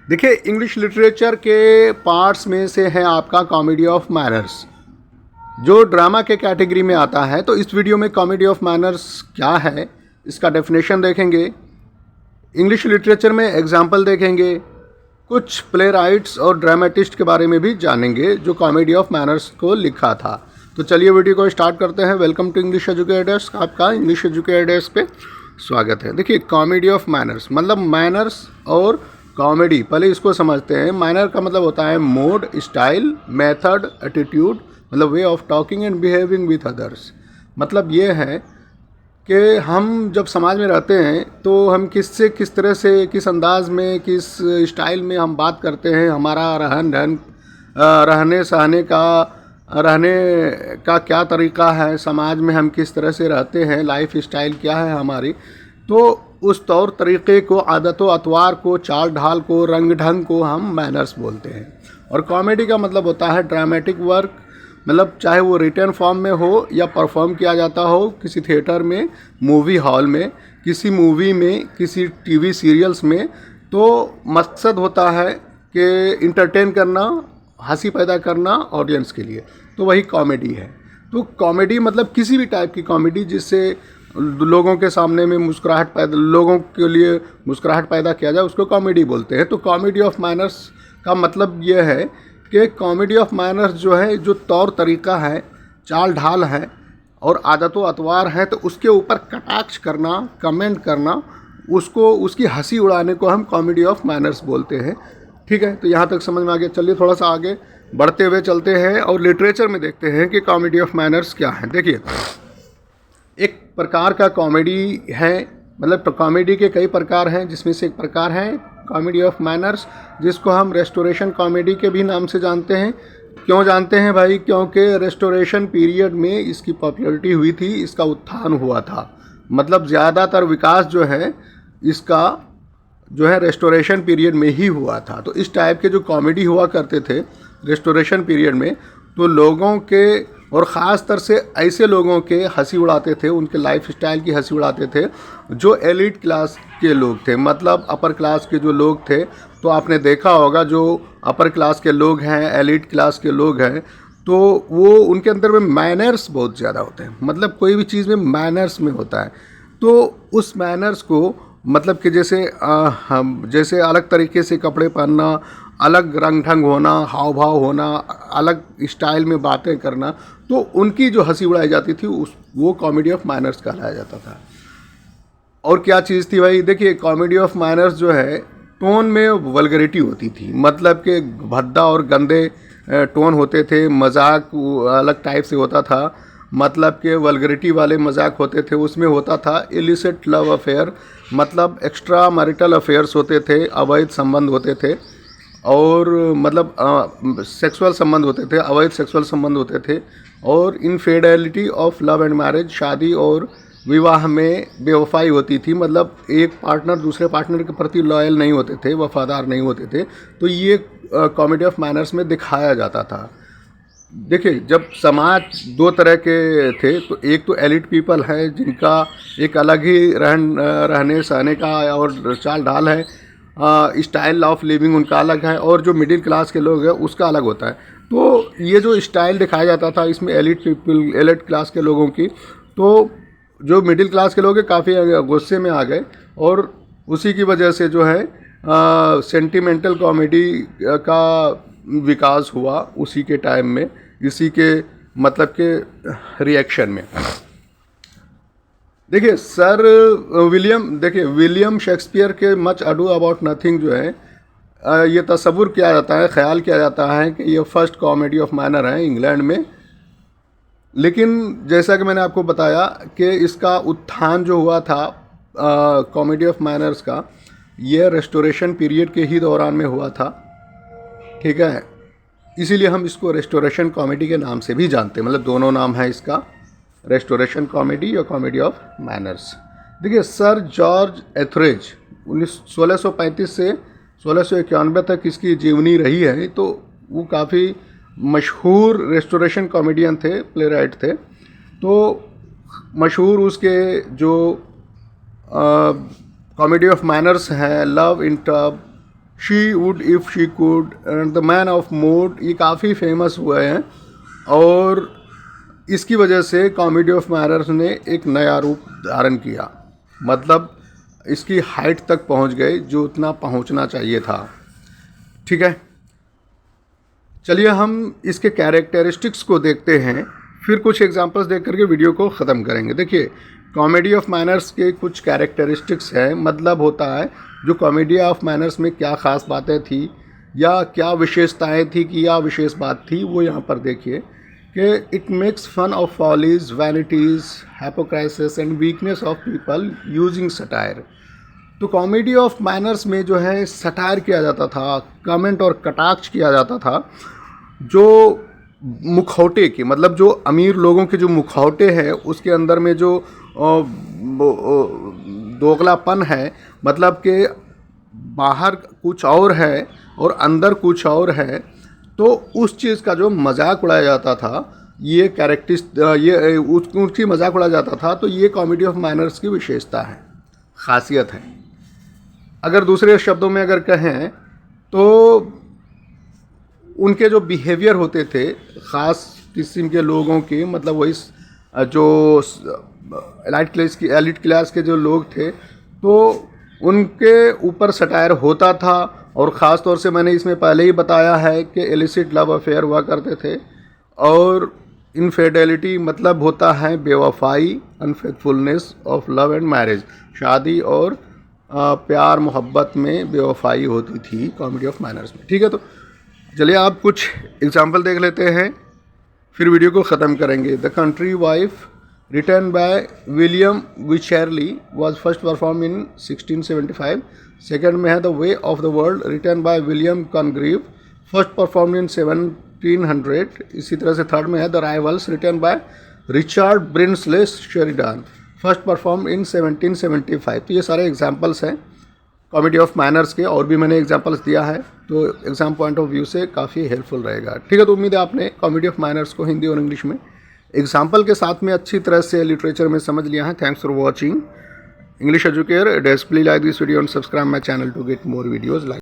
देखिए, English literature के parts में से है आपका कॉमेडी ऑफ मैनर्स, जो ड्रामा के कैटेगरी में आता है। तो इस वीडियो में कॉमेडी ऑफ मैनर्स क्या है, इसका डेफिनेशन देखेंगे, इंग्लिश लिटरेचर में एग्जाम्पल देखेंगे, कुछ प्ले राइट्स और ड्रामेटिस्ट के बारे में भी जानेंगे जो कॉमेडी ऑफ मैनर्स को लिखा था। तो चलिए वीडियो को स्टार्ट करते हैं। वेलकम टू इंग्लिश एजुकेटर्स, आपका इंग्लिश एजुकेटर्स पे स्वागत है। देखिए, कॉमेडी ऑफ मैनर्स मतलब मैनर्स और कॉमेडी, पहले इसको समझते हैं। मैनर का मतलब होता है मोड, स्टाइल, मेथड, एटीट्यूड, मतलब way of talking and behaving with others. मतलब ये है कि हम जब समाज में रहते हैं तो हम किससे किस तरह से, किस अंदाज में, किस स्टाइल में हम बात करते हैं, हमारा रहने का क्या तरीका है, समाज में हम किस तरह से रहते हैं, लाइफ स्टाइल क्या है हमारी, तो उस तौर तरीक़े को, आदतों अतवार को, चाल ढाल को, रंग ढंग को हम मैनर्स बोलते हैं। और कॉमेडी का मतलब होता है ड्रामेटिक वर्क, मतलब चाहे वो रिटर्न फॉर्म में हो या परफॉर्म किया जाता हो किसी थिएटर में, मूवी हॉल में, किसी मूवी में, किसी टीवी सीरियल्स में। तो मकसद होता है कि इंटरटेन करना, हंसी पैदा करना ऑडियंस के लिए, तो वही कॉमेडी है। तो कॉमेडी मतलब किसी भी टाइप की कॉमेडी जिससे लोगों के सामने में लोगों के लिए मुस्कुराहट पैदा किया जाए, उसको कॉमेडी बोलते हैं। तो कॉमेडी ऑफ मैनर्स का मतलब ये है कि कॉमेडी ऑफ मैनर्स जो है, जो तौर तरीका है, चाल ढाल है और आदतों अतवार है, तो उसके ऊपर कटाक्ष करना, कमेंट करना, उसकी हंसी उड़ाने को हम कॉमेडी ऑफ मैनर्स बोलते हैं। ठीक है, तो यहाँ तक समझ में आ गया। चलिए थोड़ा सा आगे बढ़ते हुए चलते हैं और लिटरेचर में देखते हैं कि कॉमेडी ऑफ मैनर्स क्या है। देखिए, एक प्रकार का कॉमेडी है, मतलब कॉमेडी के कई प्रकार हैं, जिसमें से एक प्रकार है कॉमेडी ऑफ मैनर्स, जिसको हम रेस्टोरेशन कॉमेडी के भी नाम से जानते हैं। क्यों जानते हैं भाई? क्योंकि रेस्टोरेशन पीरियड में इसकी पॉपुलैरिटी हुई थी, इसका उत्थान हुआ था। मतलब ज़्यादातर विकास जो है इसका जो है रेस्टोरेशन पीरियड में ही हुआ था। तो इस टाइप के जो कॉमेडी हुआ करते थे रेस्टोरेशन पीरियड में, तो लोगों के, और ख़ास तर से ऐसे लोगों के हंसी उड़ाते थे, उनके लाइफ स्टाइल की हंसी उड़ाते थे जो एलिट क्लास के लोग थे, मतलब अपर क्लास के जो लोग थे। तो आपने देखा होगा जो अपर क्लास के लोग हैं, एलिट क्लास के लोग हैं, तो वो उनके अंदर में मैनर्स बहुत ज़्यादा होते हैं। मतलब कोई भी चीज़ में मैनर्स में होता है। तो उस मैनर्स को मतलब कि जैसे अलग तरीके से कपड़े पहनना, अलग रंग ढंग होना, हाव भाव होना, अलग स्टाइल में बातें करना, तो उनकी जो हंसी उड़ाई जाती थी वो कॉमेडी ऑफ मैनर्स कहलाया जाता था। और क्या चीज़ थी भाई? देखिए, कॉमेडी ऑफ मैनर्स जो है, टोन में वल्गरिटी होती थी, मतलब कि भद्दा और गंदे टोन होते थे, मजाक अलग टाइप से होता था, मतलब कि वल्गरिटी वाले मजाक होते थे। उसमें होता था इलिसिट लव अफेयर, मतलब एक्स्ट्रा मैरिटल अफेयर्स होते थे, अवैध संबंध होते थे, और मतलब सेक्सुअल संबंध होते थे, अवैध सेक्सुअल संबंध होते थे, और infidelity of love and marriage, शादी और विवाह में बेवफाई होती थी, मतलब एक पार्टनर दूसरे पार्टनर के प्रति लॉयल नहीं होते थे, वफादार नहीं होते थे। तो ये कॉमेडी ऑफ मैनर्स में दिखाया जाता था। देखिए, जब समाज दो तरह के थे, तो एक तो एलिट पीपल है जिनका एक अलग ही रहने सहने का और चाल ढाल है, स्टाइल ऑफ लिविंग उनका अलग है, और जो मिडिल क्लास के लोग हैं उसका अलग होता है। तो ये जो स्टाइल दिखाया जाता था इसमें एलिट क्लास के लोगों की, तो जो मिडिल क्लास के लोग हैं काफ़ी गुस्से में आ गए, और उसी की वजह से जो है सेंटिमेंटल कॉमेडी का विकास हुआ उसी के टाइम में, इसी के मतलब के रिएक्शन में। देखिए, देखिए विलियम शेक्सपियर के मच अडू अबाउट नथिंग जो है, ये तस्वुर किया जाता है, ख्याल किया जाता है कि ये फर्स्ट कॉमेडी ऑफ मैनर है इंग्लैंड में। लेकिन जैसा कि मैंने आपको बताया कि इसका उत्थान जो हुआ था कॉमेडी ऑफ मैनर्स का, ये रेस्टोरेशन पीरियड के ही दौरान में हुआ था। ठीक है, इसीलिए हम इसको रेस्टोरेशन कॉमेडी के नाम से भी जानते हैं, मतलब दोनों नाम है इसका, रेस्टोरेशन कॉमेडी या कॉमेडी ऑफ मैनर्स। देखिए, सर जॉर्ज एथरेज 1635 से 1691 तक इसकी जीवनी रही है। तो वो काफ़ी मशहूर रेस्टोरेशन कॉमेडियन थे, प्ले राइट थे। तो मशहूर उसके जो कॉमेडी ऑफ मैनर्स हैं, love in tub, she would if she could, the man of mood, ये काफ़ी फेमस हुए हैं और इसकी वजह से कॉमेडी ऑफ मैनर्स ने एक नया रूप धारण किया, मतलब इसकी हाइट तक पहुंच गए जो उतना पहुंचना चाहिए था। ठीक है, चलिए हम इसके कैरेक्टरिस्टिक्स को देखते हैं, फिर कुछ एग्जांपल्स देख करके वीडियो को ख़त्म करेंगे। देखिए, कॉमेडी ऑफ मैनर्स के कुछ कैरेक्टरिस्टिक्स हैं, मतलब होता है जो कॉमेडी ऑफ मैनर्स में क्या ख़ास बातें थी या क्या विशेषताएं थी कि या विशेष बात थी, वो यहाँ पर देखिए कि it makes fun of follies, vanities, hypocrisy and weakness of people using satire. तो कॉमेडी ऑफ मैनर्स में जो है सटायर किया जाता था, कमेंट और कटाक्ष किया जाता था, जो मुखौटे के, मतलब जो अमीर लोगों के जो मुखौटे हैं उसके अंदर में जो दोगलापन है, मतलब कि बाहर कुछ और है और अंदर कुछ और है, तो उस चीज़ का जो मजाक उड़ाया जाता था, ये ये उसकी मजाक उड़ाया जाता था। तो ये कॉमेडी ऑफ मैनर्स की विशेषता है, खासियत है। अगर दूसरे शब्दों में अगर कहें तो उनके जो बिहेवियर होते थे ख़ास किस्म के लोगों के, मतलब वही जो एलिट क्लास के जो लोग थे, तो उनके ऊपर सटायर होता था। और ख़ास तौर से मैंने इसमें पहले ही बताया है कि इलिसिट लव अफेयर हुआ करते थे, और इनफिडेलिटी मतलब होता है बेवफाई, unfaithfulness of love and marriage, शादी और प्यार मोहब्बत में बेवफाई होती थी कॉमेडी ऑफ मैनर्स में। ठीक है, तो चलिए आप कुछ एग्जांपल देख लेते हैं, फिर वीडियो को ख़त्म करेंगे। The country wife written by William Wycherley was first perform in 1675। Second में है the way of the world written by William Congreve, first perform in 1700। इसी तरह से थर्ड में है the rivals written by Richard Brinsley Sheridan, first perform in 1775। तो ये सारे एग्जाम्पल्स हैं कॉमेडी ऑफ मैनर्स के, और भी मैंने एग्जाम्पल्स दिया है, तो एग्ज़ाम पॉइंट ऑफ व्यू से काफ़ी हेल्पफुल रहेगा। ठीक है, तो उम्मीद है आपने कॉमेडी ऑफ मैनर्स को हिंदी और इंग्लिश में एग्जाम्पल के साथ में अच्छी तरह से लिटरेचर में समझ लिया है। Thanks for watching English Educator. Please like this video and subscribe my channel to get more videos like